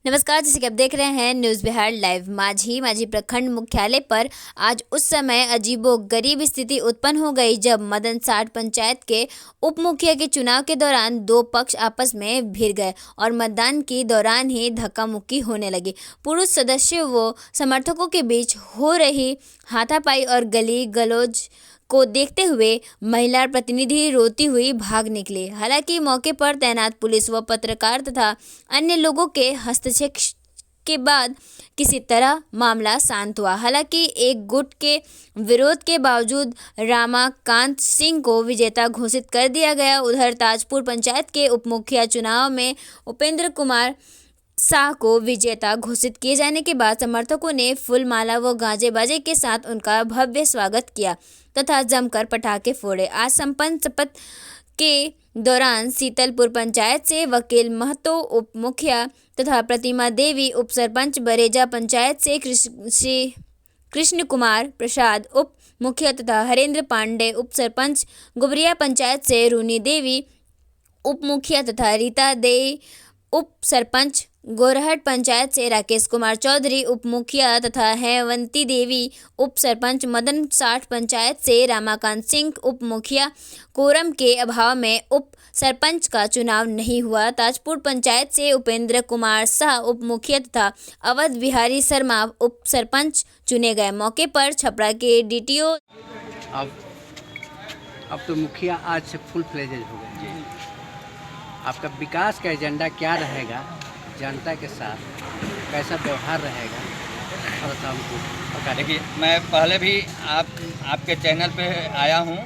नमस्कार, जैसे कि आप देख रहे हैं न्यूज़ बिहार लाइव। माझी प्रखंड मुख्यालय पर आज उस समय अजीबोगरीब स्थिति उत्पन्न हो गई जब मदन साठ पंचायत के उप मुखिया के चुनाव के दौरान दो पक्ष आपस में भिड़ गए और मतदान के दौरान ही धक्का मुक्की होने लगी। पुरुष सदस्यों व समर्थकों के बीच हो रही हाथापाई और गली गलौज को देखते हुए महिला प्रतिनिधि रोती हुई भाग निकली। हालांकि मौके पर तैनात पुलिस व पत्रकार तथा अन्य लोगों के हस्तक्षेप के बाद किसी तरह मामला शांत हुआ। हालांकि एक गुट के विरोध के बावजूद रामाकांत सिंह को विजेता घोषित कर दिया गया। उधर ताजपुर पंचायत के उप मुखिया चुनाव में उपेंद्र कुमार शाह को विजेता घोषित किए जाने के बाद समर्थकों ने फूल माला व गाजे बाजे के साथ उनका भव्य स्वागत किया तथा जमकर पटाखे फोड़े। आज संपन्न शपथ के दौरान शीतलपुर पंचायत से वकील महतो उप मुखिया तथा प्रतिमा देवी उप सरपंच, बरेजा पंचायत से कृष्ण कुमार प्रसाद उप मुखिया तथा हरेंद्र पांडे उप सरपंच, गुबरिया पंचायत से रूनी देवी उप मुखिया तथा रीता दे उप सरपंच, गोरहट पंचायत से राकेश कुमार चौधरी उप मुखिया तथा हेमवंती देवी उप सरपंच, मदन साठ पंचायत से रामाकांत सिंह उप मुखिया। कोरम के अभाव में उप सरपंच का चुनाव नहीं हुआ। ताजपुर पंचायत से उपेंद्र कुमार शाह उप मुखिया तथा अवध बिहारी शर्मा उप सरपंच चुने गए। मौके पर छपरा के डीटीओ अब तो मुखिया आज से फुल फ्लेजेज हो गए। आपका विकास का एजेंडा क्या रहेगा, जनता के साथ कैसा व्यवहार रहेगा, थोड़ा हमको बता। देखिए, मैं पहले भी आपके चैनल पे आया हूँ,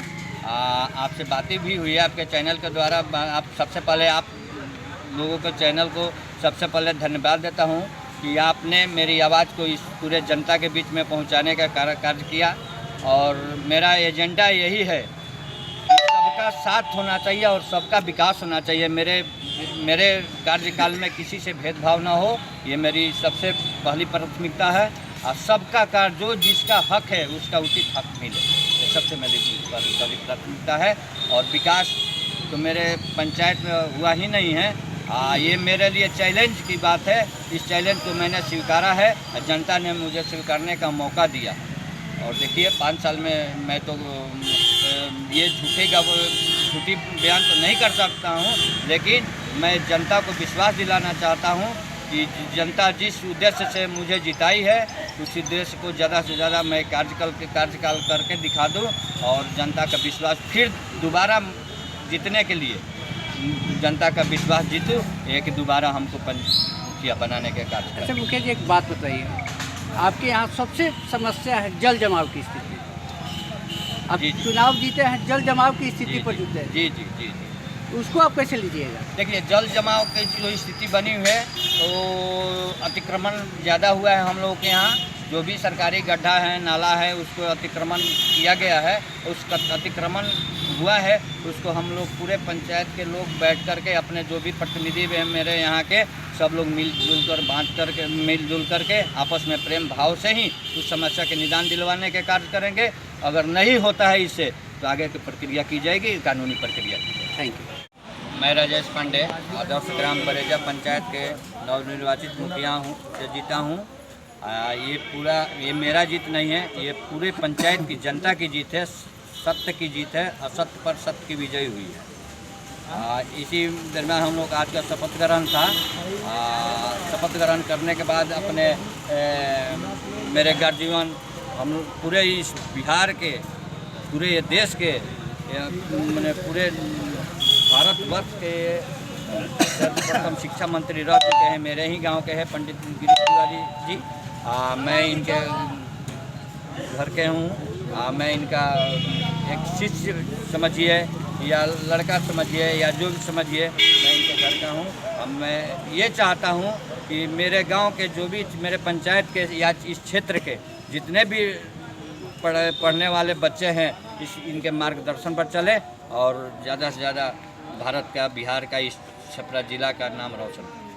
आपसे बातें भी हुई है आपके चैनल के द्वारा। आप सबसे पहले आप लोगों के चैनल को सबसे पहले धन्यवाद देता हूँ कि आपने मेरी आवाज़ को इस पूरे जनता के बीच में पहुँचाने का कार्य किया। और मेरा एजेंडा यही है कि सबका साथ होना चाहिए और सबका विकास होना चाहिए। मेरे कार्यकाल में किसी से भेदभाव ना हो, ये मेरी सबसे पहली प्राथमिकता है। और सबका कार्य जो जिसका हक है उसका उचित हक मिले, ये सबसे मेरी पहली प्राथमिकता है। और विकास तो मेरे पंचायत में हुआ ही नहीं है, ये मेरे लिए चैलेंज की बात है। इस चैलेंज को मैंने स्वीकारा है और जनता ने मुझे स्वीकारने का मौका दिया। और देखिए, 5 साल में मैं तो ये झूठी बयान तो नहीं कर सकता हूँ, लेकिन मैं जनता को विश्वास दिलाना चाहता हूँ कि जनता जिस उद्देश्य से मुझे जिताई है उस उद्देश्य को ज़्यादा से ज़्यादा मैं कार्यकाल करके दिखा दूँ और जनता का विश्वास फिर दोबारा जीतने के लिए जनता का विश्वास जीतूँ, एक दोबारा हमको मुखिया बनाने के कार्य। अच्छा मुखिया जी, एक बात बताइए, आपके यहाँ सबसे समस्या है जल जमाव की स्थिति। अब चुनाव जीते हैं, जल जमाव की स्थिति पर जीते हैं। जी जी जी जी उसको आप कैसे लीजिएगा? देखिए, जल जमाव की जो स्थिति बनी हुई है तो अतिक्रमण ज़्यादा हुआ है हम लोगों के यहाँ। जो भी सरकारी गड्ढा है, नाला है, उसको अतिक्रमण किया गया है। उसका अतिक्रमण हुआ है, उसको हम लोग पूरे पंचायत के लोग बैठ कर के, अपने जो भी प्रतिनिधि हैं मेरे यहाँ के, सब लोग मिलजुल करके आपस में प्रेम भाव से ही उस समस्या के निदान दिलवाने के कार्य करेंगे। अगर नहीं होता है इससे तो आगे की प्रक्रिया की जाएगी, कानूनी प्रक्रिया की जाएगी। Thank you. मैं राजेश पांडे, आदर्श ग्राम बरेजा पंचायत के नवनिर्वाचित मुखिया हूँ, जीता हूँ। ये मेरा जीत नहीं है, ये पूरे पंचायत की जनता की जीत है, सत्य की जीत है। असत्य पर सत्य की विजय हुई है। इसी दरम्यान हम लोग आज का शपथ ग्रहण था। शपथ ग्रहण करने के बाद अपने मेरे गार्जियन, हम लोग पूरे इस बिहार के, पूरे ये देश के, मैंने पूरे भारतवर्ष के सर्वप्रथम शिक्षा मंत्री रह चुके हैं, मेरे ही गांव के हैं पंडित गिरीश तिवारी जी। मैं इनके घर के हूँ। मैं इनका एक शिष्य समझिए या लड़का समझिए या जो भी समझिए, मैं इनके घर का हूँ। अब मैं ये चाहता हूँ कि मेरे गांव के जो भी मेरे पंचायत के या इस क्षेत्र के जितने भी पढ़ने वाले बच्चे हैं, इनके मार्गदर्शन पर चले और ज़्यादा से ज़्यादा भारत का, बिहार का, इस छपरा जिला का नाम रोशन।